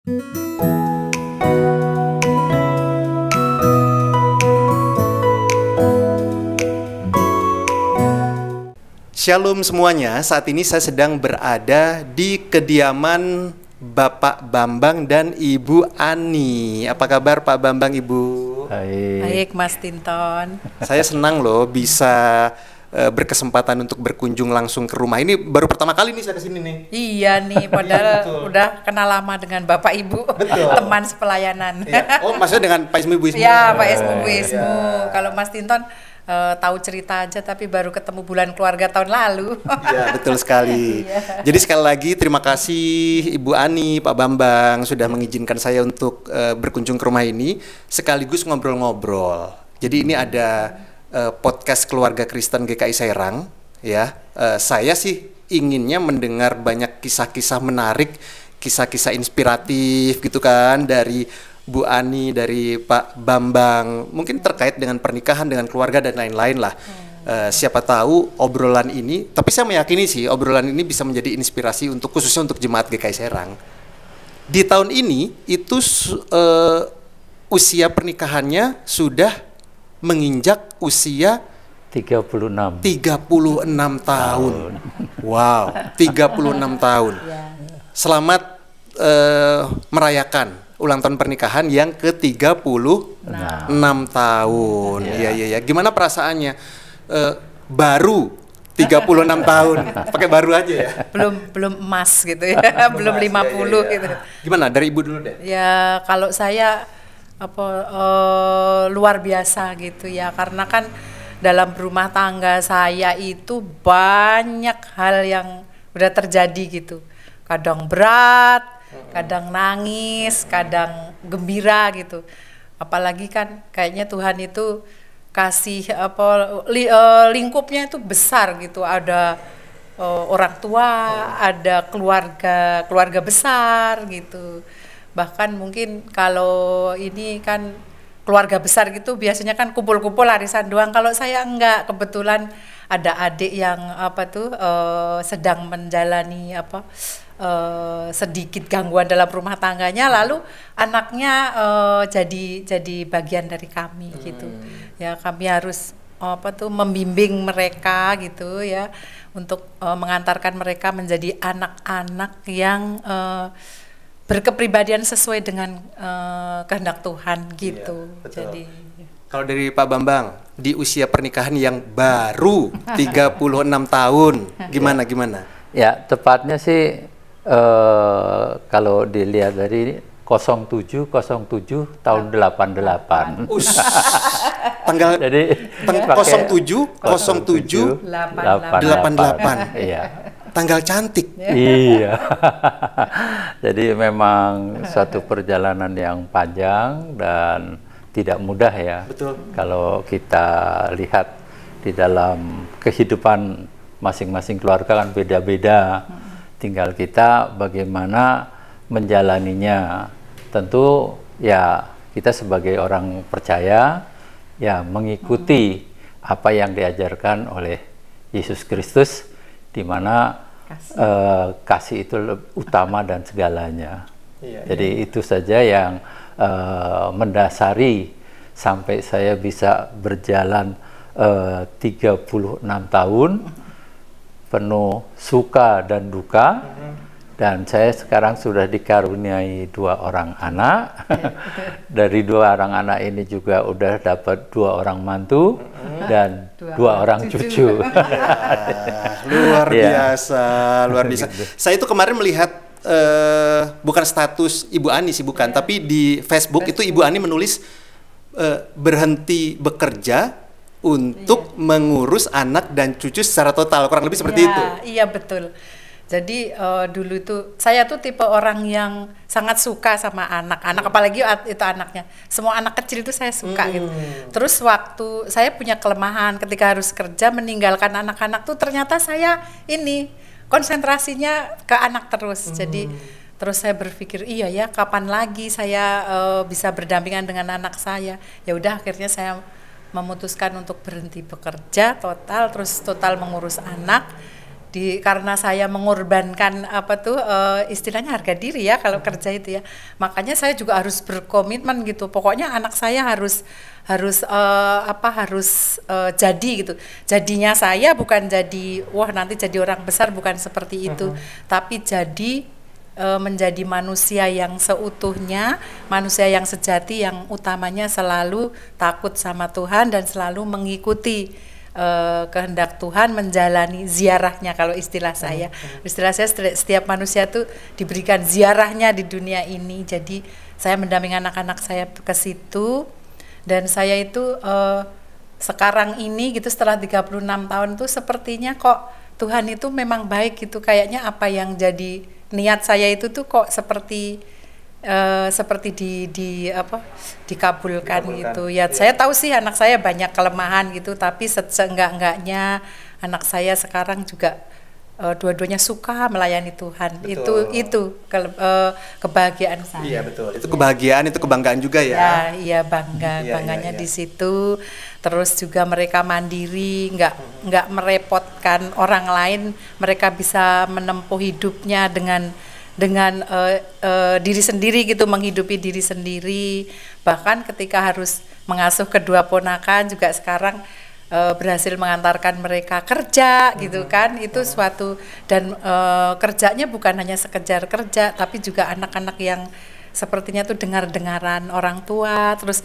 Shalom semuanya, saat ini saya sedang berada di kediaman Bapak Bambang dan Ibu Ani. Apa kabar Pak Bambang, Ibu? Baik Mas Tinton. Saya senang loh bisa berkesempatan untuk berkunjung langsung ke rumah. Ini baru pertama kali nih saya kesini nih. Iya nih, padahal udah kenal lama dengan Bapak Ibu, teman sepelayanan. Iya. Oh, maksudnya dengan Pak Ismu, Ibu Ismu? Iya, Pak Ismu, Bu Ismu. Kalau Mas Tinton tahu cerita aja, tapi baru ketemu bulan keluarga tahun lalu. Iya, betul sekali. Iya. Jadi sekali lagi terima kasih Ibu Ani, Pak Bambang sudah mengizinkan saya untuk berkunjung ke rumah ini sekaligus ngobrol-ngobrol. Jadi ini ada podcast Keluarga Kristen GKI Serang, ya. Saya sih inginnya mendengar banyak kisah-kisah menarik, kisah-kisah inspiratif gitu kan dari Bu Ani, dari Pak Bambang, mungkin terkait dengan pernikahan, dengan keluarga dan lain-lain lah. Siapa tahu obrolan ini, tapi saya meyakini sih obrolan ini bisa menjadi inspirasi untuk khususnya untuk jemaat GKI Serang. Di tahun ini itu usia pernikahannya sudah menginjak usia 36 tahun. Wow, 36 tahun. Selamat merayakan ulang tahun pernikahan yang ke-36 tahun. Iya. Gimana perasaannya? Baru 36 tahun. Pakai baru aja ya. Belum emas gitu ya. belum 50 gitu. Gimana dari Ibu dulu deh? Ya, kalau saya luar biasa gitu ya, karena kan dalam berumah tangga saya itu banyak hal yang udah terjadi gitu. Kadang berat, kadang nangis, kadang gembira gitu. Apalagi kan kayaknya Tuhan itu kasih lingkupnya itu besar gitu. Ada orang tua, ada keluarga besar gitu. Bahkan mungkin kalau ini kan keluarga besar gitu biasanya kan kumpul-kumpul arisan doang. Kalau saya enggak, kebetulan ada adik yang sedang menjalani sedikit gangguan dalam rumah tangganya, lalu anaknya jadi bagian dari kami gitu. Ya, kami harus membimbing mereka gitu ya, untuk mengantarkan mereka menjadi anak-anak yang berkepribadian sesuai dengan kehendak Tuhan gitu. Iya, jadi kalau dari Pak Bambang di usia pernikahan yang baru 36 tahun, gimana? Ya, tepatnya sih kalau dilihat dari 07 tahun 88. Tanggal jadi 07 88. Iya. Tanggal cantik. Iya. Jadi memang suatu perjalanan yang panjang dan tidak mudah ya. Betul. Kalau kita lihat di dalam kehidupan masing-masing keluarga kan beda-beda. Tinggal kita bagaimana menjalaninya. Tentu ya kita sebagai orang percaya ya mengikuti apa yang diajarkan oleh Yesus Kristus, di mana kasih itu utama dan segalanya. Jadi itu saja yang mendasari sampai saya bisa berjalan 36 tahun penuh suka dan duka. Dan saya sekarang sudah dikaruniai 2 orang anak. Dari 2 orang anak ini juga udah dapat 2 orang mantu dan 2 orang cucu. Luar biasa. Saya itu kemarin melihat bukan status Ibu Ani sih, bukan, tapi di Facebook itu Ibu Ani menulis berhenti bekerja untuk mengurus anak dan cucu secara total, kurang lebih seperti itu. Iya, betul. Jadi dulu itu saya tuh tipe orang yang sangat suka sama anak-anak, apalagi itu anaknya. Semua anak kecil itu saya suka gitu. Terus waktu saya punya kelemahan ketika harus kerja meninggalkan anak-anak tuh ternyata saya ini konsentrasinya ke anak terus. Jadi terus saya berpikir iya ya, kapan lagi saya bisa berdampingan dengan anak saya. Ya udah, akhirnya saya memutuskan untuk berhenti bekerja total, terus total mengurus anak. karena saya mengorbankan istilahnya harga diri ya kalau kerja itu ya, makanya saya juga harus berkomitmen gitu. Pokoknya anak saya harus jadi gitu. Jadinya saya bukan jadi wah nanti jadi orang besar, bukan seperti itu, tapi jadi menjadi manusia yang seutuhnya, manusia yang sejati, yang utamanya selalu takut sama Tuhan dan selalu mengikuti kehendak Tuhan, menjalani ziarahnya. Kalau istilah saya setiap manusia tuh diberikan ziarahnya di dunia ini. Jadi saya mendampingi anak-anak saya ke situ, dan saya itu sekarang ini gitu setelah 36 tahun tuh sepertinya kok Tuhan itu memang baik gitu. Kayaknya apa yang jadi niat saya itu tuh kok seperti dikabulkan gitu ya. Saya tahu sih anak saya banyak kelemahan gitu, tapi seenggak-enggaknya anak saya sekarang juga dua-duanya suka melayani Tuhan. Betul. Itu kebahagiaan saya. Iya betul. Itu kebahagiaan, itu kebanggaan juga ya. Iya bangganya di situ. Terus juga mereka mandiri, nggak merepotkan orang lain. Mereka bisa menempuh hidupnya dengan diri sendiri gitu, menghidupi diri sendiri. Bahkan ketika harus mengasuh kedua ponakan juga sekarang berhasil mengantarkan mereka kerja gitu kan. Itu suatu, dan kerjanya bukan hanya sekedar kerja, tapi juga anak-anak yang sepertinya tuh dengar-dengaran orang tua, terus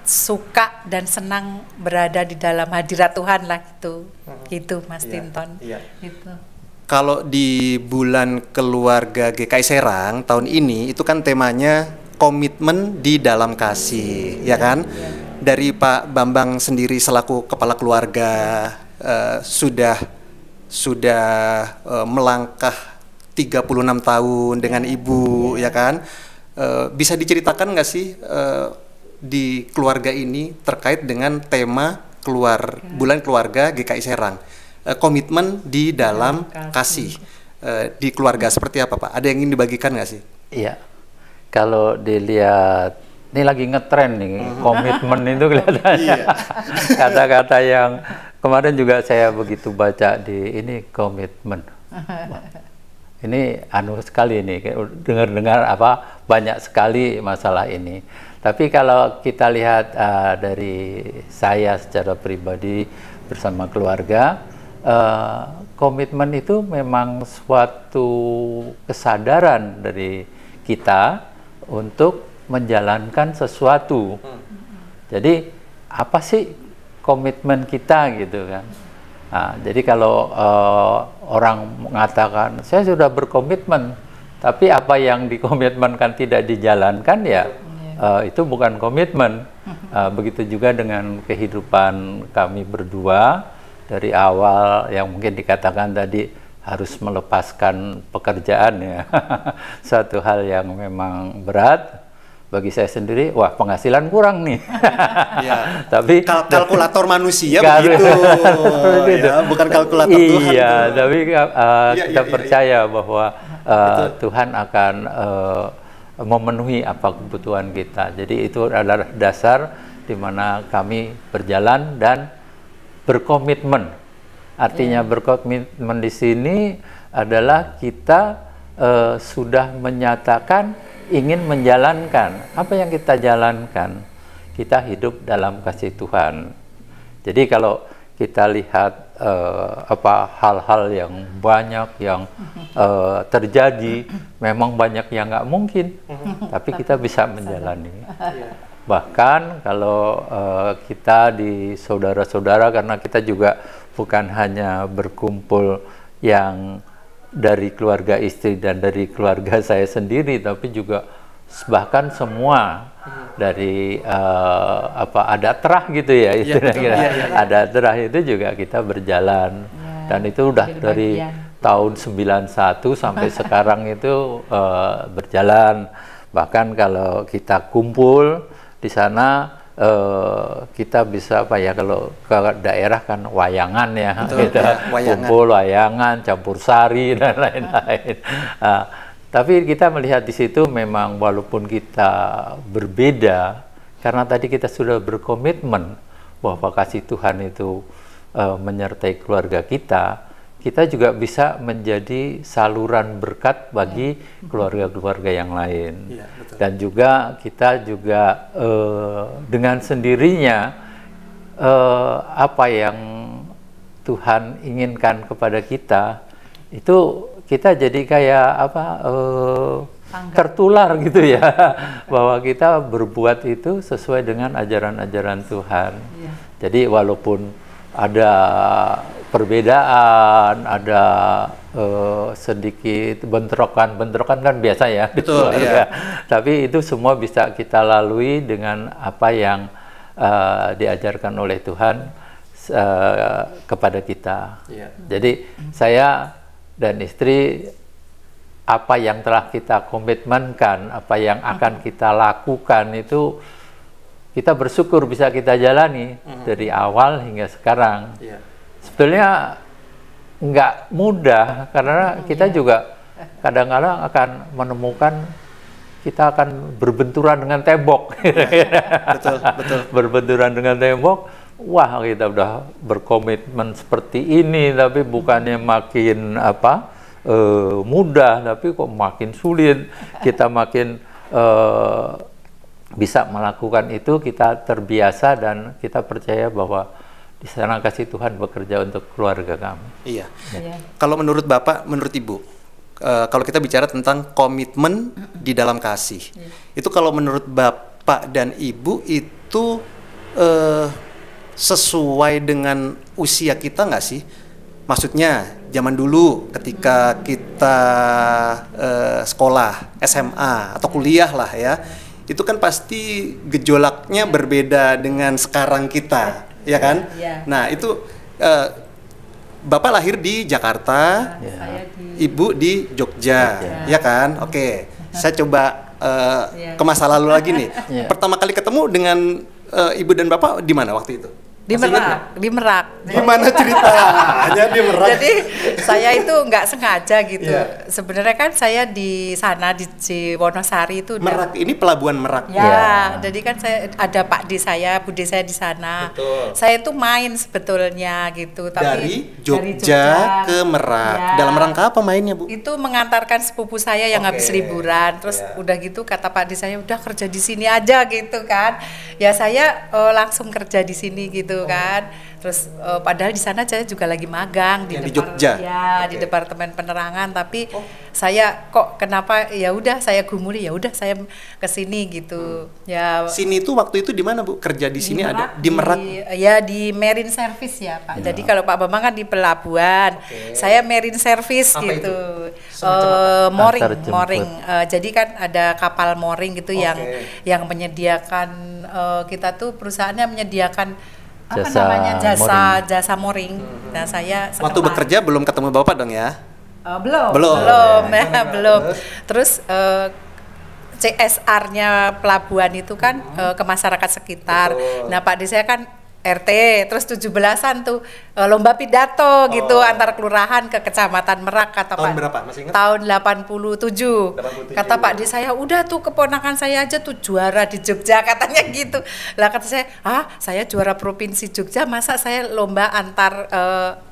suka dan senang berada di dalam hadirat Tuhan lah gitu. Gitu Mas Tinton. Gitu. Kalau di bulan keluarga GKI Serang tahun ini itu kan temanya komitmen di dalam kasih, ya kan? Dari Pak Bambang sendiri selaku kepala keluarga sudah melangkah 36 tahun dengan Ibu, ya kan? Bisa diceritakan nggak sih di keluarga ini terkait dengan tema bulan keluarga GKI Serang? Komitmen di dalam kasih di keluarga seperti apa Pak? Ada yang ingin dibagikan nggak sih? Iya, kalau dilihat ini lagi ngetren nih komitmen itu kelihatannya. Kata-kata yang kemarin juga saya begitu baca di ini komitmen. Wah, ini sekali ini dengar-dengar banyak sekali masalah ini. Tapi kalau kita lihat dari saya secara pribadi bersama keluarga, komitmen itu memang suatu kesadaran dari kita untuk menjalankan sesuatu. Jadi apa sih komitmen kita gitu kan? Nah, jadi kalau orang mengatakan saya sudah berkomitmen, tapi apa yang dikomitmenkan tidak dijalankan ya itu bukan komitmen. Begitu juga dengan kehidupan kami berdua. Dari awal yang mungkin dikatakan tadi harus melepaskan pekerjaan ya. Satu hal yang memang berat bagi saya sendiri. Wah, penghasilan kurang nih. Ya. Tapi kalkulator manusia begitu. Ya, bukan kalkulator Tuhan. Iya, tapi kita percaya bahwa Tuhan akan memenuhi apa kebutuhan kita. Jadi itu adalah dasar di mana kami berjalan dan berkomitmen. Artinya berkomitmen di sini adalah kita sudah menyatakan ingin menjalankan. Apa yang kita jalankan? Kita hidup dalam kasih Tuhan. Jadi kalau kita lihat hal-hal yang banyak yang terjadi, memang banyak yang nggak mungkin, tapi kita bisa menjalani. Bahkan kalau kita di saudara-saudara, karena kita juga bukan hanya berkumpul yang dari keluarga istri dan dari keluarga saya sendiri, tapi juga bahkan semua dari adat terah gitu ya, istilahnya. Adat terah itu juga kita berjalan, dan itu udah dari tahun 91 sampai sekarang itu berjalan. Bahkan kalau kita kumpul di sana kita bisa kalau ke daerah kan wayangan ya. Betul, kita kumpul wayangan, campur sari dan lain-lain. Tapi kita melihat di situ memang walaupun kita berbeda, karena tadi kita sudah berkomitmen bahwa kasih Tuhan itu menyertai keluarga kita, kita juga bisa menjadi saluran berkat bagi keluarga-keluarga yang lain. Iya, betul. Dan juga kita juga dengan sendirinya apa yang Tuhan inginkan kepada kita itu kita jadi kayak apa tertular gitu ya, bahwa kita berbuat itu sesuai dengan ajaran-ajaran Tuhan. Iya. Jadi walaupun ada perbedaan, ada sedikit bentrokan kan biasa ya. Betul, iya. Tapi itu semua bisa kita lalui dengan apa yang diajarkan oleh Tuhan kepada kita. Iya. Jadi saya dan istri, apa yang telah kita komitmenkan, apa yang akan kita lakukan itu kita bersyukur bisa kita jalani dari awal hingga sekarang. Iya. Sebetulnya nggak mudah karena kita juga kadang-kadang akan menemukan kita akan berbenturan dengan tembok. Betul, betul. Berbenturan dengan tembok, wah kita udah berkomitmen seperti ini tapi bukannya makin mudah, tapi kok makin sulit. Kita makin bisa melakukan itu, kita terbiasa dan kita percaya bahwa di sana kasih Tuhan bekerja untuk keluarga kami. Iya. Iya. Kalau menurut Bapak, menurut Ibu, kalau kita bicara tentang komitmen di dalam kasih, itu kalau menurut Bapak dan Ibu itu sesuai dengan usia kita nggak sih? Maksudnya zaman dulu ketika kita sekolah SMA atau kuliah lah ya, itu kan pasti gejolaknya berbeda dengan sekarang kita, ya kan? Iya. Nah itu Bapak lahir di Jakarta, Saya di Ibu di Jogja, ya kan? Oke, saya coba Iya. ke masa lalu lagi nih. Iya. Pertama kali ketemu dengan Ibu dan Bapak di mana waktu itu? di Masih ingat Merak, di Merak. nggak? Gimana ceritanya di Merak? Jadi saya itu nggak sengaja gitu. Iya. Sebenarnya kan saya di sana di Wonosari itu udah- Merak ini pelabuhan Merak. Ya, Ya. jadi kan saya ada Pak D saya, Bude saya di sana. Betul. Saya itu main sebetulnya gitu, Dari tapi Jogja ke Merak. Ya. Dalam rangka apa mainnya, Bu? Itu mengantarkan sepupu saya yang Oke. habis liburan, terus Ya. udah gitu kata Pak D saya udah kerja di sini aja gitu kan. Ya saya langsung kerja di sini gitu kan. Terus padahal di sana saya juga lagi magang Yang di Jogja? Ya, di Oke. departemen penerangan, tapi saya kok kenapa ya udah saya gumuli, ya udah saya ke sini gitu. Ya Sini tuh waktu itu di mana, Bu? Kerja di sini ada di Merak. Ya di Marine Service ya Pak. Jadi kalau Pak Bambang kan di pelabuhan, saya Marine Service Apa gitu. itu? Semacam Mooring, Antar jemput. mooring. Jadi kan ada kapal mooring gitu Oke. yang menyediakan kita tuh perusahaannya menyediakan apa Jasa namanya mooring. jasa mooring. Nah saya Waktu sekelas. bekerja belum ketemu Bapak dong ya? Belum, Belum. belum. Terus CSR-nya pelabuhan itu kan ke masyarakat sekitar. Betul. Nah, Pak D saya kan RT, terus 17-an tuh lomba pidato gitu antar kelurahan ke Kecamatan Merak kata Tahun Pak. berapa? Masih ingat? Tahun 87. 87. Kata Pak D saya, "Udah tuh keponakan saya aja tuh juara di Jogja," katanya gitu. Lah kata saya, saya juara provinsi Jogja, masa saya lomba antar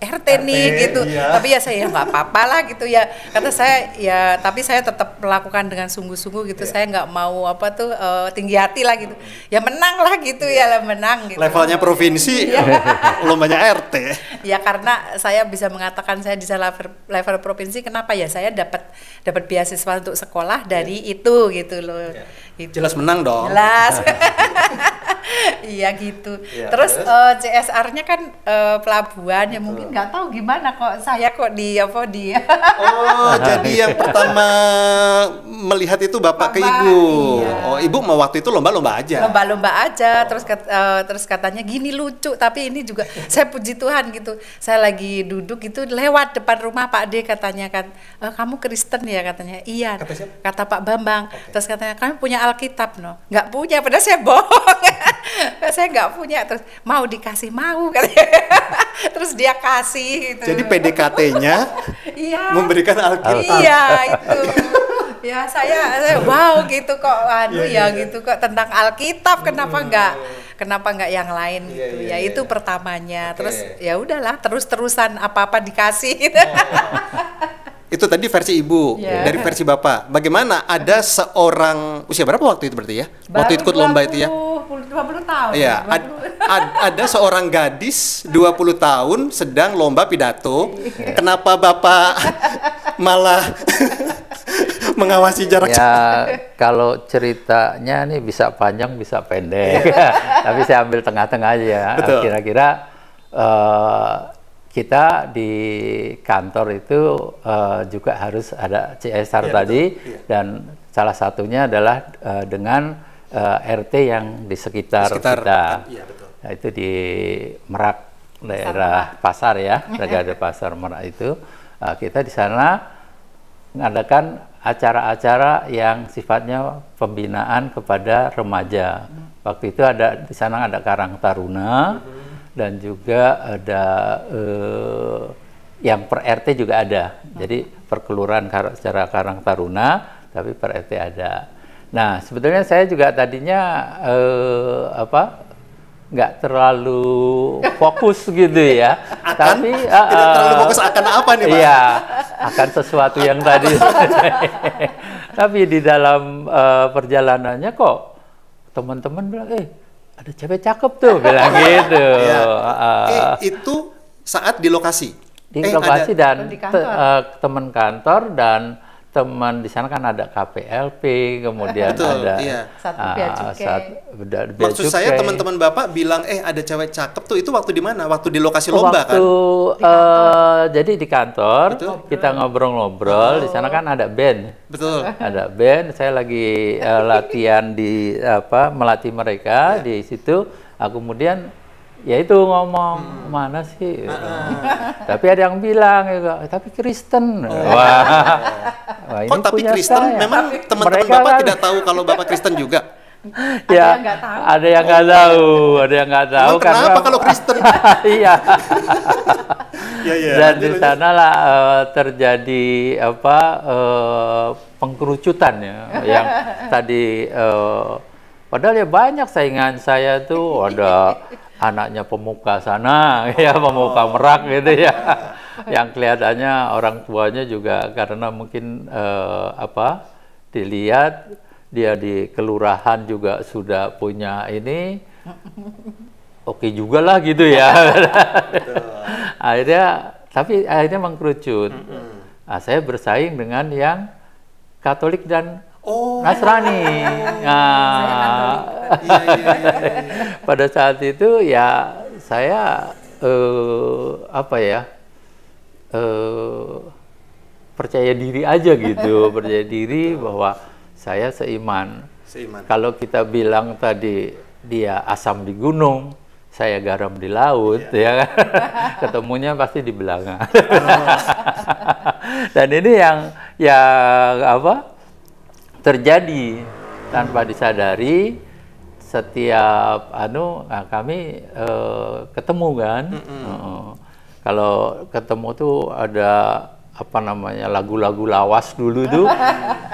RT nih gitu." iya. Tapi ya saya nggak apa-apa lah gitu ya. Kata saya ya, tapi saya tetap melakukan dengan sungguh-sungguh gitu. Saya nggak mau tinggi hati lah gitu. Ya menang lah gitu ya, lah menang gitu. Levelnya provinsi, lombanya RT. Ya karena saya bisa mengatakan saya di level provinsi, kenapa ya saya dapat beasiswa untuk sekolah dari itu gitu loh. Gitu. Jelas menang dong. Jelas. Iya gitu. Ya, terus terus? CSR-nya kan pelabuhan ya, mungkin nggak tahu gimana kok saya kok di Oh, jadi yang pertama melihat itu Bapak ke Bapak, Ibu. iya. Oh, Ibu mau waktu itu lomba-lomba aja. lomba-lomba aja. Terus katanya gini lucu, tapi ini juga saya puji Tuhan gitu, saya lagi duduk gitu lewat depan rumah Pak D katanya kan, "Kamu Kristen ya?" katanya. "Iya." Kata siapa? Kata Pak Bambang. Terus katanya, "Kami punya Alkitab no?" "Nggak punya." Padahal saya bohong. Saya nggak punya. Terus "Mau dikasih?" "Mau," katanya. Terus dia kasih gitu. Jadi PDKT-nya Iya. memberikan Alkitab. Iya itu. Ya saya wow gitu kok Iya, gitu kok tentang Alkitab, kenapa kenapa nggak yang lain gitu. Ya itu pertamanya. Oke. Terus ya udahlah, terus-terusan apa-apa dikasih. Itu tadi versi ibu. Iya. Dari versi bapak, bagaimana ada seorang usia berapa waktu itu berarti ya? Waktu Baru ikut lomba itu ya? 20 tahun. Iya, 20. ada seorang gadis 20 tahun sedang lomba pidato. Kenapa bapak malah mengawasi jarak? Ya, kalau ceritanya nih bisa panjang, bisa pendek. Tapi saya ambil tengah-tengah aja. Betul. Kira-kira kita di kantor itu juga harus ada CSR Iya, tadi, betul. Iya. dan salah satunya adalah dengan RT yang di sekitar kita. Iya, betul. Nah, itu di Merak, daerah Pasar ya, daerah Pasar Merak itu. Kita di sana mengadakan acara-acara yang sifatnya pembinaan kepada remaja. Waktu itu di sana ada Karang Taruna, dan juga ada yang per RT juga ada. Jadi per kelurahan secara Karang Taruna, tapi per RT ada. Nah, sebetulnya saya juga tadinya nggak terlalu fokus gitu ya. Tapi Tidak terlalu fokus akan apa nih, Pak? Iya, akan sesuatu yang tadi. Tapi di dalam perjalanannya kok teman-teman bilang, ada cewek cakep tuh, bilang gitu. Iya. Itu saat di lokasi? Di lokasi dan di kantor. teman kantor dan teman di sana kan ada KPLP, kemudian Betul, ada iya. Satu bea cukai. bea Maksud saya cukai. teman-teman bapak bilang ada cewek cakep tuh, itu waktu di mana? Waktu di lokasi lomba kan? Jadi di kantor Betul. kita ngobrol-ngobrol, di sana kan ada band. Betul. Ada band, saya lagi latihan melatih mereka di situ. Kemudian ya itu ngomong mana sih? Tapi ada yang bilang, tapi Kristen. Wah, Kok tapi punya Kristen? saya. Memang teman-teman Mereka bapak kan- tidak tahu kalau bapak Kristen juga? yang Ya, nggak tahu. ada yang nggak tahu, ada yang nggak tahu. Emang kenapa kalau Kristen? Iya. Ya, Dan di sanalah terjadi pengkerucutan ya, yang tadi padahal ya banyak saingan saya tuh, ada anaknya pemuka sana, ya pemuka Merak gitu ya, yang kelihatannya orang tuanya juga karena mungkin dilihat dia di kelurahan juga sudah punya ini, oke juga lah gitu ya. akhirnya mengkerucut. Nah, saya bersaing dengan yang Katolik dan Nasrani. Nah, pada saat itu ya saya percaya diri aja gitu, percaya diri bahwa saya seiman. Kalau kita bilang tadi dia asam di gunung, saya garam di laut, ya kan? Ketemunya pasti di belakang. Dan ini yang terjadi tanpa disadari. Setiap kami ketemu kan. Kalau ketemu tuh ada lagu-lagu lawas dulu tuh,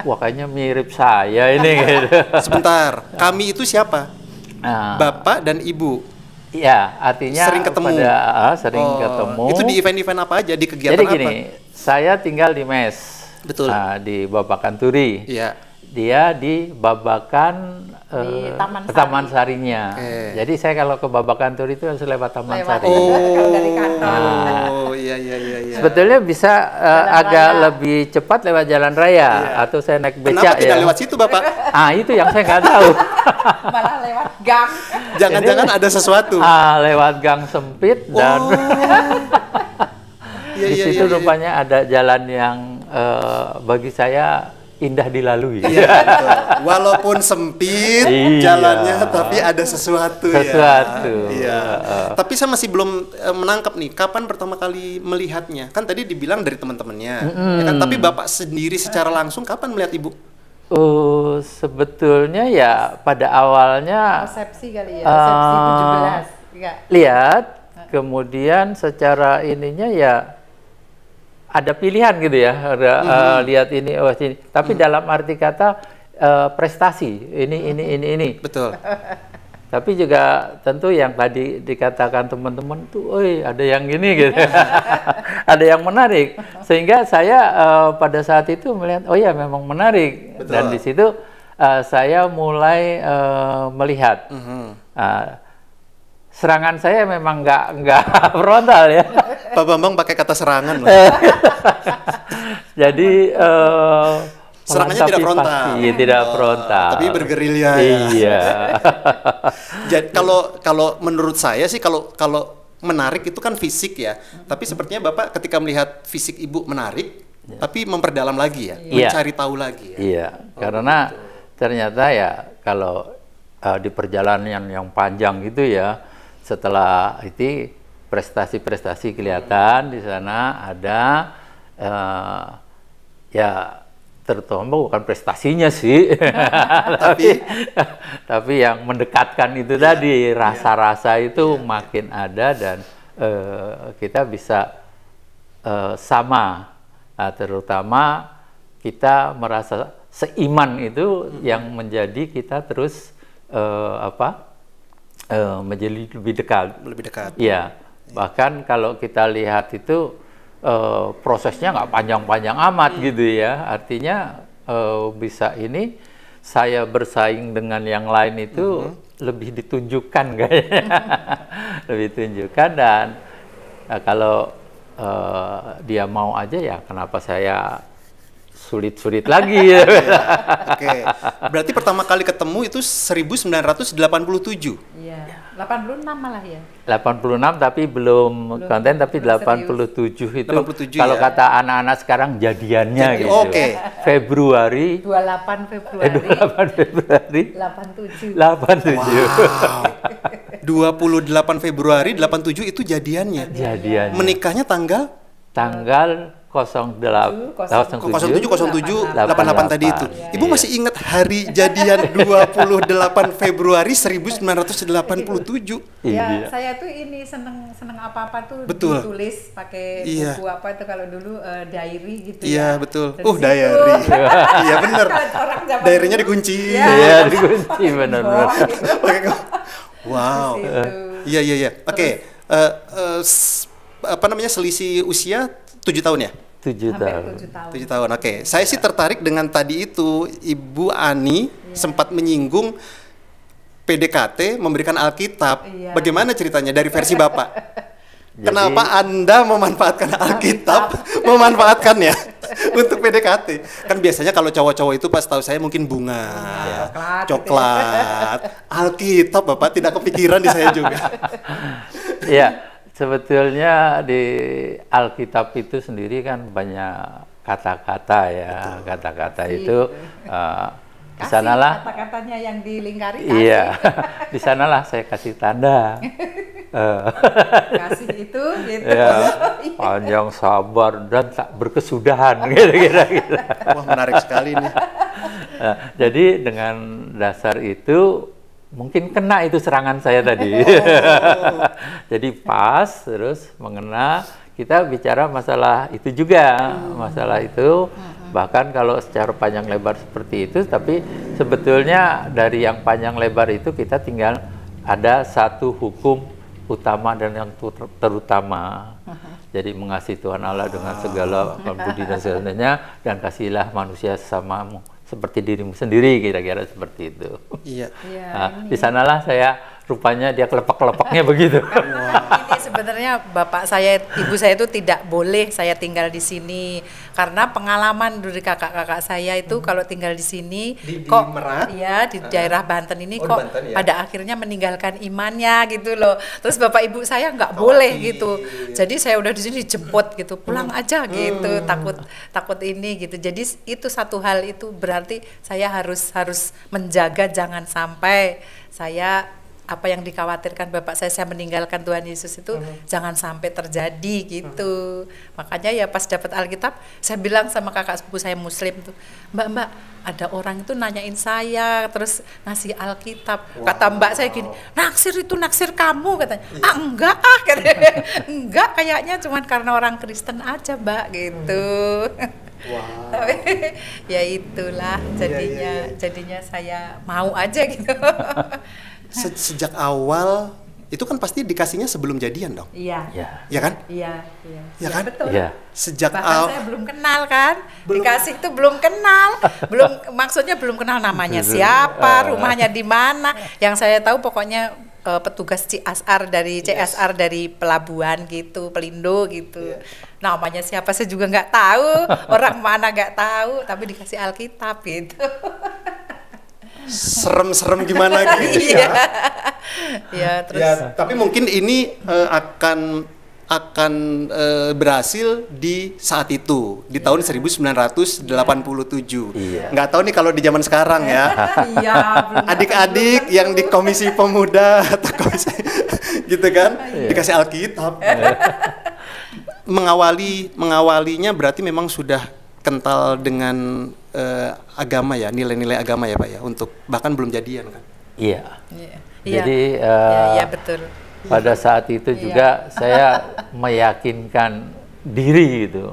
wah kayaknya mirip saya ini gitu. Sebentar, kami itu siapa? Bapak dan ibu? Iya, artinya sering ketemu. Sering ketemu. Itu di event-event apa aja, di kegiatan Jadi apa? gini, saya tinggal di Mes. Betul. Di Babakan Turi. Iya. Dia di Babakan Di Taman Sarinya. Jadi saya kalau ke Babakan Turi itu harus lewat Taman Sari. Dari kantor. Iya. Sebetulnya bisa agak lebih cepat lewat jalan raya, atau saya naik becak. Kenapa tidak lewat situ, Bapak? Itu yang saya nggak tahu. Malah lewat gang. Jangan-jangan ada sesuatu. Lewat gang sempit dan di situ rupanya ada jalan yang bagi saya indah dilalui. Iya, betul. Walaupun sempit jalannya, tapi ada sesuatu. Iya. Tapi saya masih belum menangkap nih, kapan pertama kali melihatnya? Kan tadi dibilang dari teman-temannya. Ya kan? Tapi Bapak sendiri secara langsung kapan melihat Ibu? Sebetulnya ya pada awalnya Resepsi kali ya, resepsi 17. Enggak. Lihat, kemudian secara ininya ya ada pilihan gitu ya, lihat ini, sini. Tapi dalam arti kata prestasi, ini. Betul. Tapi juga tentu yang tadi dikatakan teman-teman tuh, oi ada yang gini gitu, ada yang menarik. Sehingga saya pada saat itu melihat, oh ya memang menarik. Betul. Dan di situ saya mulai melihat serangan saya memang nggak frontal ya. Pak Bambang pakai kata serangan loh. Jadi serangannya tidak frontal. Pasti, tidak frontal. Tapi bergerilya. Iya. Jadi kalau menurut saya sih kalau menarik itu kan fisik ya. Tapi sepertinya Bapak ketika melihat fisik Ibu menarik, tapi memperdalam lagi ya, mencari tahu lagi ya. Iya, karena ternyata ya kalau di perjalanan yang panjang gitu ya, setelah itu prestasi-prestasi kelihatan di sana ada ya terutama bukan prestasinya sih, tapi yang mendekatkan itu tadi rasa-rasa itu makin ada dan kita bisa sama, terutama kita merasa seiman itu yang menjadi kita terus menjadi lebih dekat. Lebih dekat. Iya, bahkan kalau kita lihat itu prosesnya nggak panjang-panjang amat gitu ya. Artinya bisa ini saya bersaing dengan yang lain itu lebih ditunjukkan kayaknya. Lebih ditunjukkan dan kalau dia mau aja ya kenapa saya sulit-sulit lagi. Oke. Berarti pertama kali ketemu itu 1987. Iya. 86 malah ya. 86 tapi belum konten tapi 87 itu 87 kalau ya. kata anak-anak sekarang jadiannya gitu. Oke. Februari 28 Februari 28 Februari 87. 87. 28 Februari 87 itu jadiannya. Jadiannya. Menikahnya tanggal 07 07 88 tadi itu. Ibu masih ingat hari jadian 28 Februari 1987? Ya, saya tuh ini seneng apa-apa tuh Betul. ditulis pakai Iya. buku apa itu kalau dulu diary gitu Iya, ya. betul. Dari situ- Diary. Iya bener. Orang zaman Diary-nya dulu. dikunci. Iya. Iya, dikunci benar-benar. Wow. Di situ. Iya. Oke. Apa namanya selisih usia 7 tahun ya? 7 Hampir tahun. 7 tahun. 7 tahun. Oke. Saya sih tertarik dengan tadi itu Ibu Ani sempat menyinggung PDKT memberikan Alkitab. Iya. Bagaimana ceritanya dari versi Bapak? Jadi- Kenapa Anda memanfaatkan Alkitab, memanfaatkannya untuk PDKT? Kan biasanya kalau cowok-cowok itu pas tahu saya mungkin bunga, coklat, Alkitab Bapak tidak kepikiran di saya juga. Ya, sebetulnya di Alkitab itu sendiri kan banyak kata-kata ya. Kata-kata itu di Kasih sanalah kata-katanya yang dilingkari kasih. iya. Di sanalah saya kasih tanda. Kasih itu gitu. Ya, panjang sabar dan tak berkesudahan gitu. Wah menarik sekali nih. Nah, jadi dengan dasar itu mungkin kena itu serangan saya tadi. Jadi pas terus mengena, kita bicara masalah itu juga, masalah itu bahkan kalau secara panjang lebar seperti itu, tapi sebetulnya dari yang panjang lebar itu kita tinggal ada satu hukum utama dan yang terutama. Jadi mengasihi Tuhan Allah dengan segala akal budi dan segalanya, dan kasihilah manusia sesamamu seperti dirimu sendiri, kira-kira seperti itu. Iya. Iya, Nah, ini. di sanalah saya rupanya dia kelepek-kelepeknya begitu. Ini sebenarnya bapak saya, ibu saya itu tidak boleh saya tinggal di sini karena pengalaman dari kakak-kakak saya itu kalau tinggal di sini Di kok Merak? ya di daerah Banten ini Oh, di kok Banten, ya. pada akhirnya meninggalkan imannya gitu loh. Terus bapak ibu saya nggak boleh gitu. Jadi saya udah di sini dijemput gitu, pulang aja gitu, takut ini gitu. Jadi itu satu hal itu berarti saya harus menjaga jangan sampai saya apa yang dikhawatirkan bapak saya meninggalkan Tuhan Yesus itu jangan sampai terjadi gitu. Makanya ya pas dapat Alkitab saya bilang sama kakak sepupu saya Muslim tuh, Mbak ada orang itu nanyain saya terus ngasih Alkitab. Kata mbak saya gini, naksir kamu katanya. Enggak katanya. Enggak, kayaknya cuman karena orang Kristen aja mbak gitu. Wow. Tapi ya itulah jadinya saya mau aja gitu. Sejak awal itu kan pasti dikasihnya sebelum jadian dong. Iya. Ya kan? Iya. Ya kan? Betul. Iya. Sejak Bahkan saya belum kenal kan, dikasih itu belum kenal, maksudnya belum kenal namanya siapa, rumahnya di mana. Yang saya tahu pokoknya petugas CSR dari pelabuhan gitu, Pelindo gitu. Namanya siapa saya juga nggak tahu, orang mana nggak tahu, tapi dikasih Alkitab gitu. serem-serem gimana gitu ya. Ya terus. Ya, tapi mungkin ini akan berhasil di saat itu di tahun 1987. Iya. Nggak tahu nih kalau di zaman sekarang ya. Iya. Adik-adik yang di Komisi Pemuda atau komisi gitu kan dikasih Alkitab. Mengawalinya berarti memang sudah kental dengan agama ya, nilai-nilai agama ya Pak ya, untuk bahkan belum jadian kan. Iya. Iya. Jadi Iya betul. pada saat itu juga saya meyakinkan diri gitu.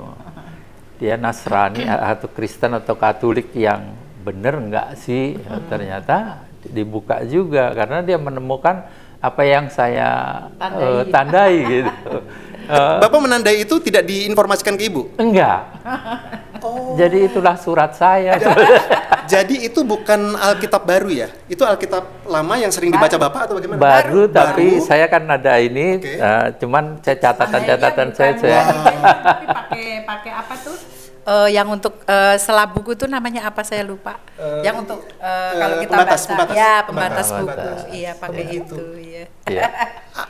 Dia Nasrani atau Kristen atau Katolik yang benar nggak sih? Ternyata dibuka juga karena dia menemukan apa yang saya tandai gitu. Bapak menandai itu tidak diinformasikan ke Ibu? Enggak. Jadi itulah surat saya. Jadi itu bukan Alkitab baru ya? Itu Alkitab lama yang sering dibaca Bapak atau bagaimana? Baru, tapi Baru? saya kan ada ini, cuman saya catatan-catatan saya. Tapi pakai apa tuh? Yang untuk selap buku tuh namanya apa saya lupa. Yang untuk kalau kita pembatas, baca, ya pembatas Pembatas. buku, iya pakai itu, iya. Iya.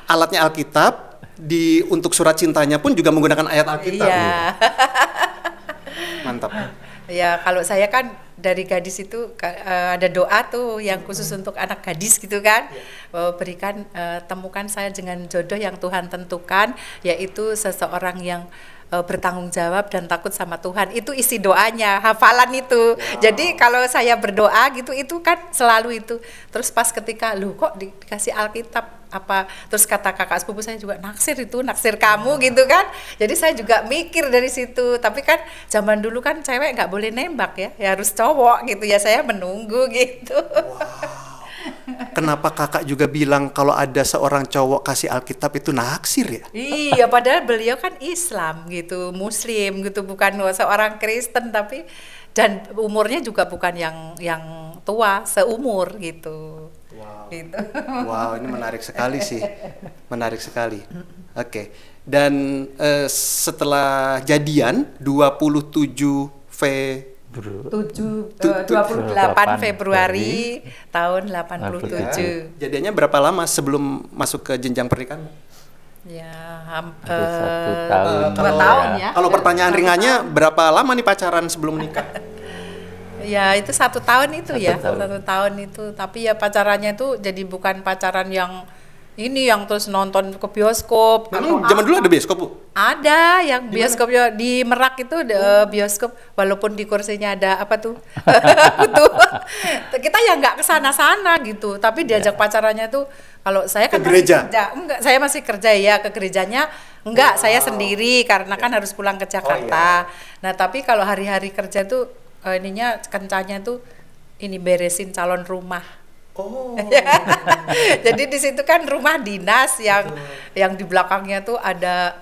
Alatnya Alkitab, untuk surat cintanya pun juga menggunakan ayat Alkitab. Iya. Mantap. Ya kalau saya kan dari gadis itu ada doa tuh yang khusus untuk anak gadis gitu kan. Berikan temukan saya dengan jodoh yang Tuhan tentukan, yaitu seseorang yang bertanggung jawab dan takut sama Tuhan. Itu isi doanya, hafalan itu. Jadi kalau saya berdoa gitu itu kan selalu itu. Terus pas ketika lu kok dikasih Alkitab apa, terus kata kakak sepupu saya juga naksir kamu gitu kan. Jadi saya juga mikir dari situ. Tapi kan zaman dulu kan cewek nggak boleh nembak ya harus cowok gitu ya, saya menunggu gitu. Kenapa kakak juga bilang kalau ada seorang cowok kasih Alkitab itu naksir ya? Iya, padahal beliau kan Islam gitu, Muslim gitu, bukan seorang Kristen, tapi dan umurnya juga bukan yang tua, seumur gitu. Wow. Gitu. Wow, ini menarik sekali sih, menarik sekali. Oke. Dan setelah jadian 27 28 Februari tahun 87. Jadiannya berapa lama sebelum masuk ke jenjang pernikahan? Ya, Ada 1 tahun. 2 tahun ya. Kalau pertanyaan ringannya, berapa lama nih pacaran sebelum nikah? Ya itu 1 tahun itu ya, 1 tahun. 1 tahun itu. Tapi ya pacarannya itu jadi bukan pacaran yang ini yang terus nonton ke bioskop. Memang zaman dulu ada bioskop, Bu? Ada yang bioskop ya di Merak itu bioskop, walaupun di kursinya ada apa tuh? Tuh. Kita ya nggak kesana-sana gitu, tapi diajak pacarannya tuh kalau saya kan Ke gereja? masih kerja, enggak, saya masih kerja ya ke gerejanya, enggak, saya sendiri karena kan harus pulang ke Jakarta. Nah tapi kalau hari-hari kerja tuh ininya kencanya tuh ini beresin calon rumah. Oh. Jadi di situ kan rumah dinas yang di belakangnya tuh ada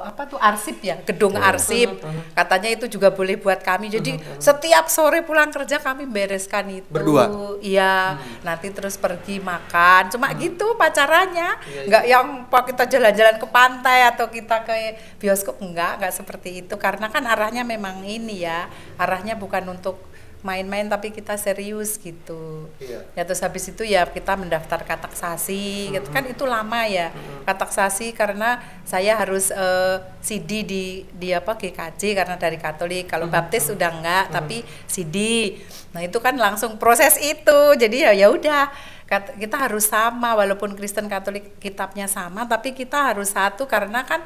apa tuh arsip ya, gedung arsip. Katanya itu juga boleh buat kami. Jadi setiap sore pulang kerja kami bereskan itu. Berdua? Iya. Nanti terus pergi makan. Cuma gitu pacarannya. Enggak yang kita jalan-jalan ke pantai atau kita ke bioskop, enggak seperti itu. Karena kan arahnya memang ini ya. Arahnya bukan untuk main-main tapi kita serius gitu. Ya terus habis itu ya kita mendaftar kataksasi gitu kan, itu lama ya kataksasi karena saya harus CD di apa GKJ karena dari Katolik. Kalau Baptis udah enggak, tapi CD. Nah itu kan langsung proses itu. Jadi ya udah kita harus sama, walaupun Kristen Katolik kitabnya sama tapi kita harus satu karena kan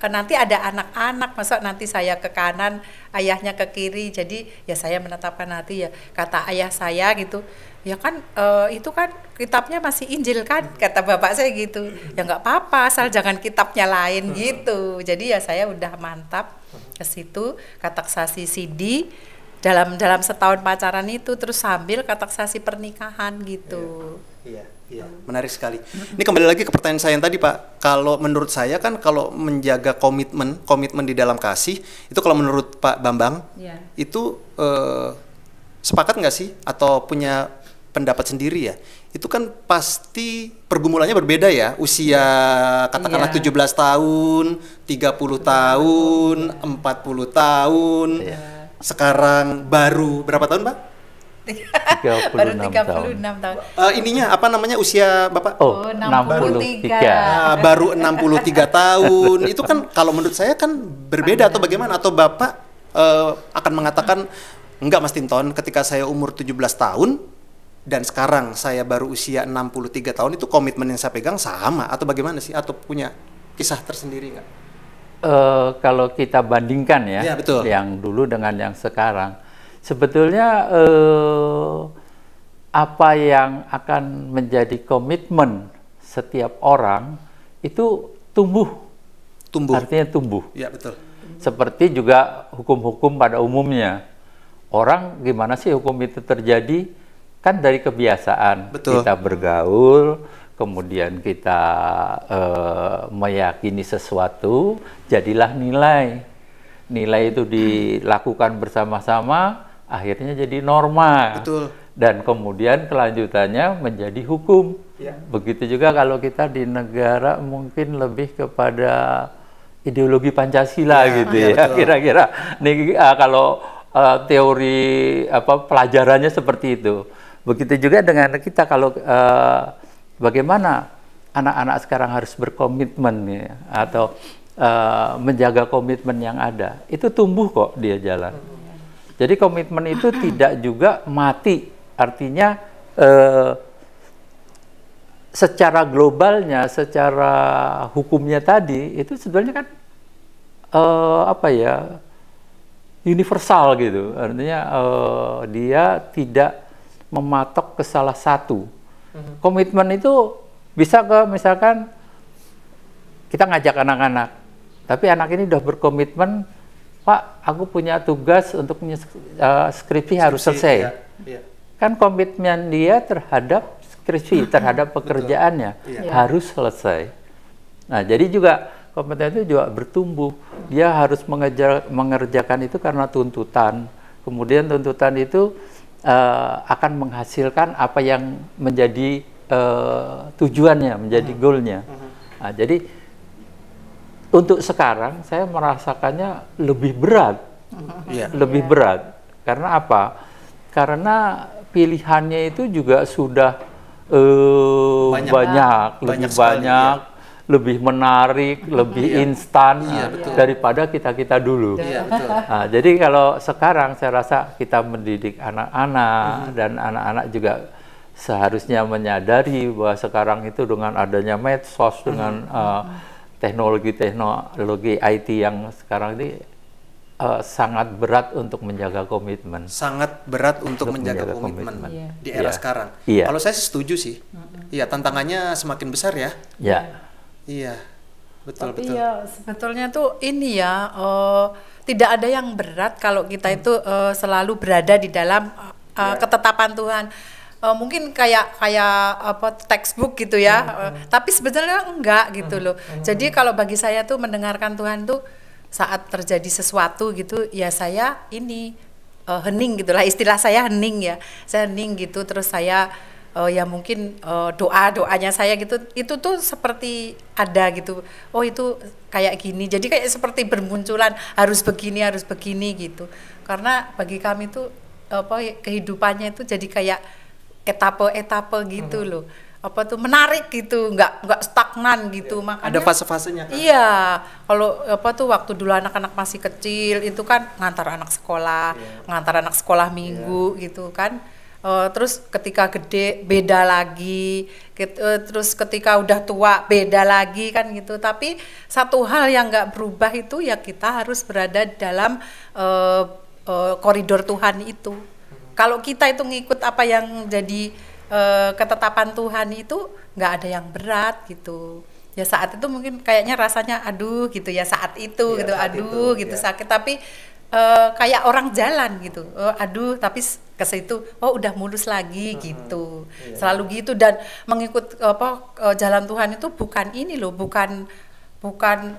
nanti ada anak-anak, masa nanti saya ke kanan, ayahnya ke kiri, jadi ya saya menetapkan hati ya kata ayah saya gitu, ya kan itu kan kitabnya masih Injil kan, kata bapak saya gitu, ya nggak apa-apa asal jangan kitabnya lain gitu. Jadi ya saya udah mantap ke situ, kataksasi CD dalam setahun pacaran itu, terus sambil kataksasi pernikahan gitu. Iya, iya, menarik sekali. Ini kembali lagi ke pertanyaan saya yang tadi, Pak. Kalau menurut saya kan kalau menjaga komitmen di dalam kasih, itu kalau menurut Pak Bambang, itu sepakat nggak sih atau punya pendapat sendiri ya? Itu kan pasti pergumulannya berbeda ya. Usia katakanlah 17 tahun, 30 tahun, 40 tahun. Sekarang baru berapa tahun, Pak? 36 Baru 36 tahun. Ininya apa namanya usia Bapak? Oh, 63. Baru 63 tahun. Itu kan kalau menurut saya kan berbeda atau bagaimana? Atau Bapak akan mengatakan enggak Mas Tinton, ketika saya umur 17 tahun dan sekarang saya baru usia 63 tahun, itu komitmen yang saya pegang sama atau bagaimana sih? Atau punya kisah tersendiri enggak? Kalau kita bandingkan ya, betul. Yang dulu dengan yang sekarang, sebetulnya apa yang akan menjadi komitmen setiap orang itu tumbuh. Artinya tumbuh. Ya, betul. Seperti juga hukum-hukum pada umumnya. Orang gimana sih hukum itu terjadi? Kan dari kebiasaan. Betul. Kita bergaul, kemudian kita meyakini sesuatu, jadilah nilai. Nilai itu dilakukan bersama-sama, akhirnya jadi norma. Betul. Dan kemudian kelanjutannya menjadi hukum. Ya. Begitu juga kalau kita di negara mungkin lebih kepada ideologi Pancasila gitu ya, kira-kira. Nih kalau teori pelajarannya seperti itu. Begitu juga dengan kita kalau bagaimana anak-anak sekarang harus berkomitmen ya, atau menjaga komitmen yang ada, itu tumbuh kok dia jalan. Jadi komitmen itu tidak juga mati, artinya secara globalnya, secara hukumnya tadi itu sebenarnya kan universal gitu, artinya dia tidak mematok ke salah satu. Komitmen itu bisa ke misalkan kita ngajak anak-anak, tapi anak ini udah berkomitmen, Pak, aku punya tugas untuk skripsi harus selesai. Ya. Kan komitmen dia terhadap skripsi, terhadap pekerjaannya harus selesai. Nah, jadi juga komitmen itu juga bertumbuh. Dia harus mengerjakan itu karena tuntutan. Kemudian tuntutan itu akan menghasilkan apa yang menjadi tujuannya, menjadi goalnya. Nah, jadi untuk sekarang saya merasakannya lebih berat, lebih berat. Karena apa? Karena pilihannya itu juga sudah banyak, lebih banyak, lebih menarik, lebih instan daripada kita dulu. Nah, jadi kalau sekarang saya rasa kita mendidik anak-anak dan anak-anak juga seharusnya menyadari bahwa sekarang itu dengan adanya medsos, dengan teknologi IT yang sekarang ini sangat berat untuk menjaga komitmen. Sangat berat untuk menjaga komitmen di era sekarang. Kalau saya setuju sih. Iya, tantangannya semakin besar ya. Iya, betul. Tapi ya sebetulnya tuh ini ya tidak ada yang berat kalau kita itu selalu berada di dalam ketetapan Tuhan. Mungkin kayak textbook gitu ya, tapi sebetulnya enggak gitu loh. Jadi kalau bagi saya tuh mendengarkan Tuhan tuh saat terjadi sesuatu gitu ya, saya ini hening gitulah, istilah saya hening ya. Saya hening gitu, terus saya ya mungkin doanya saya gitu, itu tuh seperti ada gitu, oh itu kayak gini, jadi kayak seperti bermunculan harus begini gitu. Karena bagi kami tuh kehidupannya itu jadi kayak etape gitu loh, menarik gitu, nggak stagnan gitu. Makanya ada fase-fasenya kan? Iya, kalau waktu dulu anak-anak masih kecil itu kan ngantar anak sekolah minggu gitu kan. terus ketika gede beda lagi, terus ketika udah tua beda lagi kan gitu. Tapi satu hal yang nggak berubah itu ya kita harus berada dalam koridor Tuhan itu. Kalau kita itu ngikut apa yang jadi ketetapan Tuhan itu nggak ada yang berat gitu. Ya saat itu mungkin kayaknya rasanya aduh gitu ya saat itu gitu, aduh gitu sakit, tapi kayak orang jalan gitu, aduh tapi ke situ udah mulus lagi gitu, selalu gitu. Dan mengikut jalan Tuhan itu bukan ini loh, bukan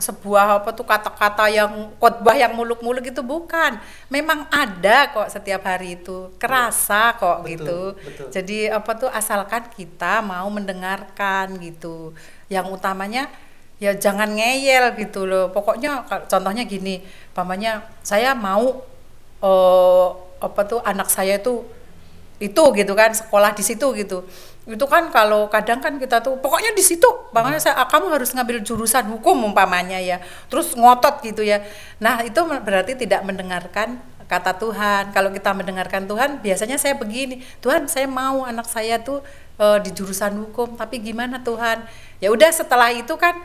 sebuah kata-kata yang khotbah yang muluk-muluk itu, bukan. Memang ada kok setiap hari itu, kerasa kok gitu. Jadi asalkan kita mau mendengarkan gitu. Yang utamanya ya jangan ngeyel gitu loh. Pokoknya contohnya gini, pamannya saya mau anak saya itu gitu kan, sekolah di situ gitu. Itu kan kalau kadang kan kita tuh pokoknya di situ, makanya kamu harus ngambil jurusan hukum umpamanya ya. Terus ngotot gitu ya. Nah, itu berarti tidak mendengarkan kata Tuhan. Kalau kita mendengarkan Tuhan, biasanya saya begini, Tuhan saya mau anak saya tuh di jurusan hukum, tapi gimana Tuhan? Ya udah setelah itu kan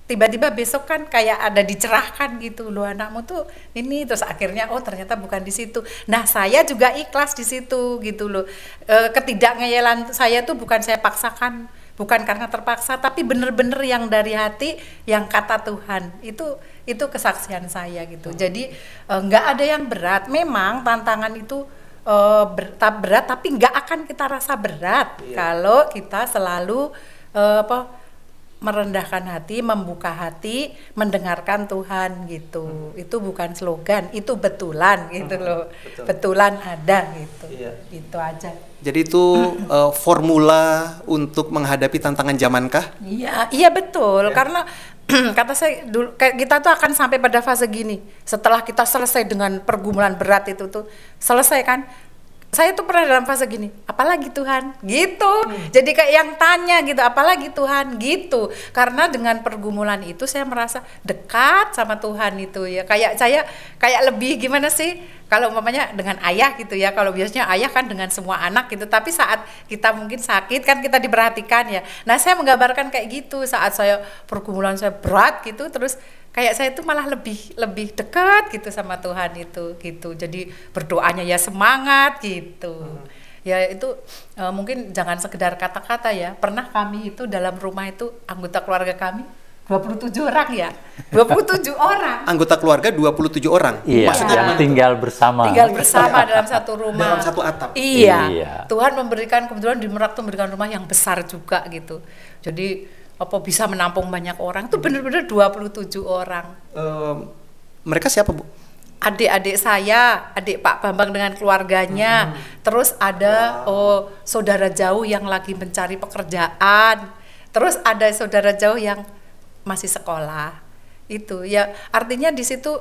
tiba-tiba besok kan kayak ada dicerahkan gitu loh, anakmu tuh ini, terus akhirnya ternyata bukan di situ. Nah saya juga ikhlas di situ gitu loh. Ketidakngeyelan saya tuh bukan saya paksakan, bukan karena terpaksa, tapi bener-bener yang dari hati, yang kata Tuhan itu kesaksian saya gitu. Jadi nggak ada yang berat. Memang tantangan itu berat, tapi nggak akan kita rasa berat kalau kita selalu merendahkan hati, membuka hati, mendengarkan Tuhan gitu. Itu bukan slogan, itu betulan gitu loh. Betulan ada gitu. Itu aja. Jadi itu formula untuk menghadapi tantangan zamankah? Iya betul. Karena kata saya dulu, kita tuh akan sampai pada fase gini. Setelah kita selesai dengan pergumulan berat itu tuh, selesai kan? Saya tuh pernah dalam fase gini, apalagi Tuhan gitu. Jadi kayak yang tanya gitu, apalagi Tuhan gitu. Karena dengan pergumulan itu saya merasa dekat sama Tuhan itu ya. Kayak lebih gimana sih? Kalau umpamanya dengan ayah gitu ya. Kalau biasanya ayah kan dengan semua anak gitu. Tapi saat kita mungkin sakit kan kita diperhatikan ya. Nah saya menggambarkan kayak gitu. Saat saya pergumulan saya berat gitu, terus kayak saya tuh malah lebih dekat gitu sama Tuhan itu gitu. Jadi berdoanya ya semangat gitu. Ya itu mungkin jangan sekedar kata-kata ya. Pernah kami itu dalam rumah itu anggota keluarga kami 27 orang ya. 27 orang. Anggota keluarga 27 orang. Iya, yang tinggal bersama. Tinggal bersama dalam satu rumah. Dalam satu atap. Iya. Tuhan memberikan, kebetulan di Merak tuh memberikan rumah yang besar juga gitu. Jadi bisa menampung banyak orang, itu benar-benar 27 orang. Mereka siapa, Bu? Adik-adik saya, adik Pak Bambang dengan keluarganya, terus ada saudara jauh yang lagi mencari pekerjaan, terus ada saudara jauh yang masih sekolah. Itu ya artinya di situ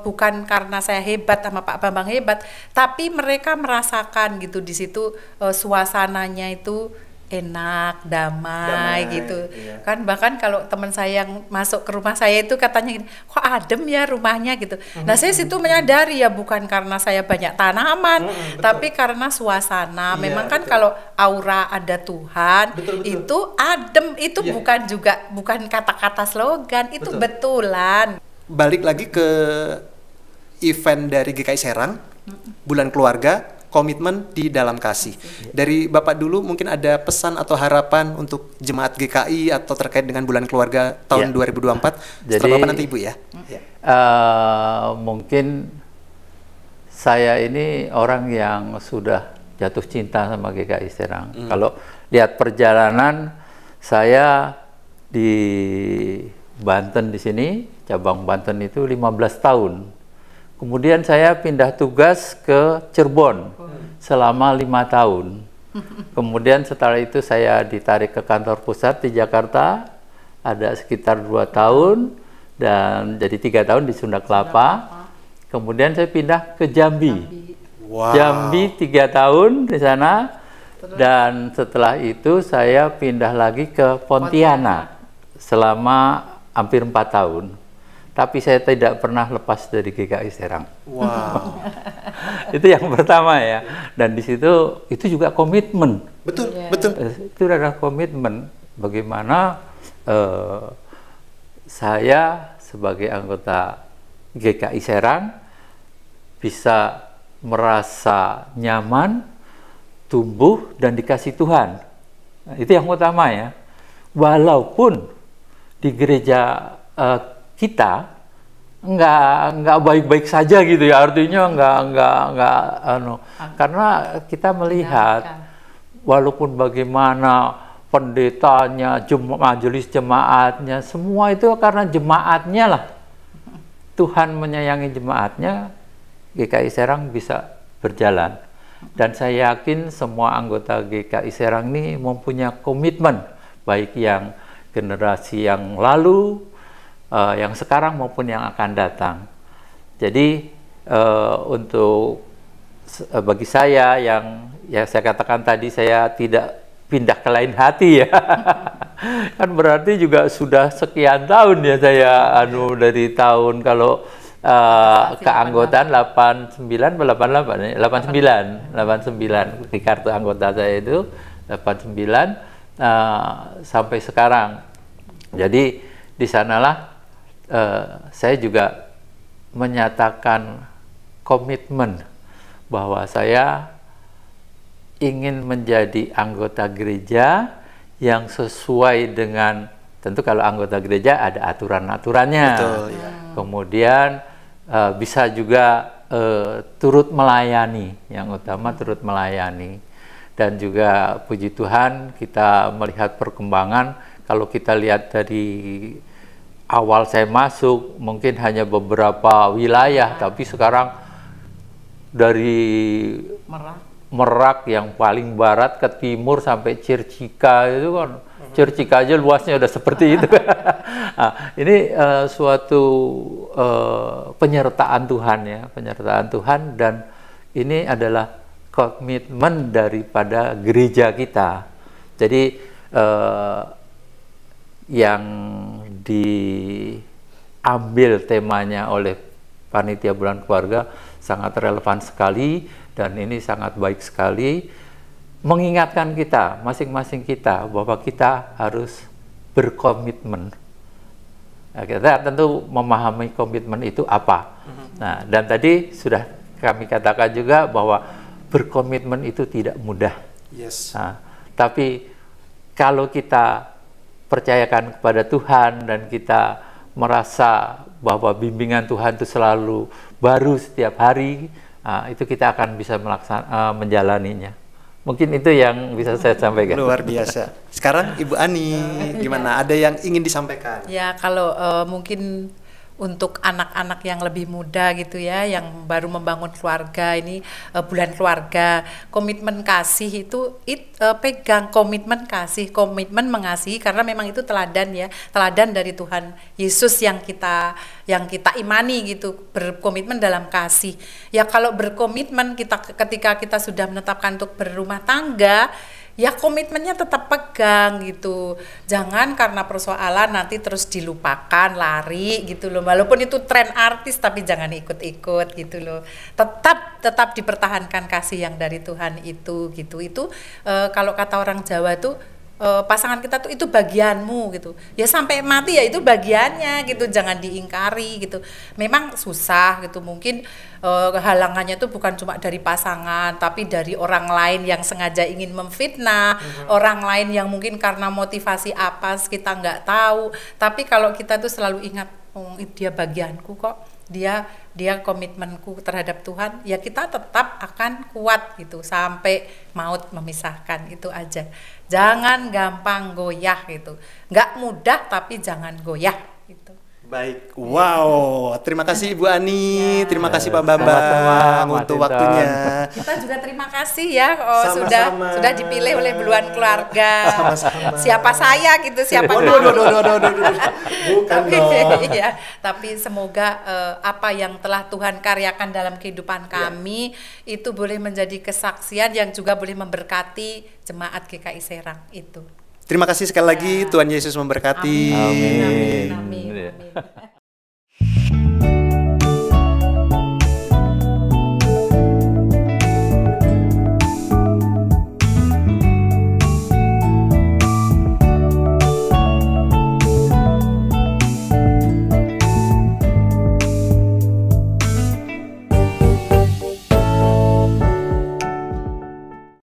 bukan karena saya hebat sama Pak Bambang hebat, tapi mereka merasakan gitu di situ suasananya itu enak, damai gitu. Iya. Kan bahkan kalau teman saya yang masuk ke rumah saya itu katanya gini, kok adem ya rumahnya gitu. Nah saya situ menyadari ya bukan karena saya banyak tanaman, tapi karena suasana. Memang kan kalau aura ada Tuhan, itu adem, itu bukan kata-kata slogan, itu betulan. Balik lagi ke event dari GKI Serang, Bulan Keluarga, komitmen di dalam kasih. Dari Bapak dulu mungkin ada pesan atau harapan untuk jemaat GKI atau terkait dengan Bulan Keluarga tahun 2024. Jadi, setelah Bapak nanti Ibu ya. Mungkin saya ini orang yang sudah jatuh cinta sama GKI Serang. Kalau lihat perjalanan saya di Banten di sini, cabang Banten itu 15 tahun. Kemudian saya pindah tugas ke Cirebon selama 5 tahun. Kemudian setelah itu saya ditarik ke kantor pusat di Jakarta, ada sekitar 2 tahun, dan jadi 3 tahun di Sunda Kelapa. Kemudian saya pindah ke Jambi. Jambi 3 tahun di sana, dan setelah itu saya pindah lagi ke Pontianak selama hampir 4 tahun. tapi saya tidak pernah lepas dari GKI Serang. Wow. Itu yang pertama ya. Dan di situ itu juga komitmen. Betul, betul. Itu adalah komitmen bagaimana saya sebagai anggota GKI Serang bisa merasa nyaman, tumbuh dan dikasih Tuhan. Nah, itu yang utama ya. Walaupun di gereja kita nggak baik-baik saja gitu ya, artinya nggak karena kita melihat walaupun bagaimana pendetanya, majelis jemaatnya, semua itu karena jemaatnya lah. Tuhan menyayangi jemaatnya, GKI Serang bisa berjalan. Dan saya yakin semua anggota GKI Serang ini mempunyai komitmen, baik yang generasi yang lalu, yang sekarang maupun yang akan datang. Jadi bagi saya yang saya katakan tadi, saya tidak pindah ke lain hati ya. Kan berarti juga sudah sekian tahun ya saya dari tahun kalau keanggotaan 89 88 89 di kartu anggota saya itu 89 sampai sekarang. Jadi di sanalah saya juga menyatakan komitmen bahwa saya ingin menjadi anggota gereja yang sesuai dengan, tentu kalau anggota gereja ada aturan-aturannya. Betul, ya. Kemudian bisa juga turut melayani, yang utama turut melayani. Dan juga puji Tuhan kita melihat perkembangan, kalau kita lihat dari awal saya masuk mungkin hanya beberapa wilayah, tapi sekarang dari Merak yang paling barat ke timur sampai Circika itu kan, Circika aja luasnya udah seperti itu. Nah, ini suatu penyertaan Tuhan ya, penyertaan Tuhan, dan ini adalah komitmen daripada gereja kita. Jadi yang diambil temanya oleh Panitia Bulan Keluarga sangat relevan sekali, dan ini sangat baik sekali mengingatkan kita, masing-masing kita, bahwa kita harus berkomitmen. Nah, kita tentu memahami komitmen itu apa. Nah, dan tadi sudah kami katakan juga bahwa berkomitmen itu tidak mudah. Yes. Nah, tapi kalau kita percayakan kepada Tuhan dan kita merasa bahwa bimbingan Tuhan itu selalu baru setiap hari, itu kita akan bisa menjalaninya. Mungkin itu yang bisa saya sampaikan. Luar biasa. Sekarang Ibu Ani, gimana? Ada yang ingin disampaikan? Ya, kalau mungkin untuk anak-anak yang lebih muda gitu ya, yang baru membangun keluarga, ini bulan keluarga, komitmen kasih itu pegang komitmen kasih, komitmen mengasihi, karena memang itu teladan ya, teladan dari Tuhan Yesus yang kita imani gitu, berkomitmen dalam kasih. Ya kalau berkomitmen ketika kita sudah menetapkan untuk berumah tangga, ya komitmennya tetap pegang gitu. Jangan karena persoalan nanti terus dilupakan, lari gitu loh. Walaupun itu tren artis, tapi jangan ikut-ikut gitu loh. Tetap dipertahankan kasih yang dari Tuhan itu gitu. Itu kalau kata orang Jawa tuh, pasangan kita tuh itu bagianmu gitu ya, sampai mati ya itu bagiannya gitu, jangan diingkari gitu. Memang susah gitu, mungkin halangannya tuh bukan cuma dari pasangan, tapi dari orang lain yang sengaja ingin memfitnah, orang lain yang mungkin karena motivasi apa kita nggak tahu. Tapi kalau kita tuh selalu ingat, oh, dia bagianku kok, dia komitmenku terhadap Tuhan, ya kita tetap akan kuat gitu sampai maut memisahkan. Itu aja, jangan gampang goyah gitu, nggak mudah tapi jangan goyah gitu. Baik, wow, terima kasih Ibu Ani, terima kasih Pak Bambang Sama-sama, untuk Mas waktunya. Kita juga terima kasih ya, Sama-sama. sudah dipilih oleh Bulan Keluarga. Sama-sama. Siapa saya gitu, siapa Bukan dong. Iya, tapi semoga apa yang telah Tuhan karyakan dalam kehidupan kami itu boleh menjadi kesaksian yang juga boleh memberkati jemaat GKI Serang itu. Terima kasih sekali lagi, Tuhan Yesus memberkati. Amin. Amin.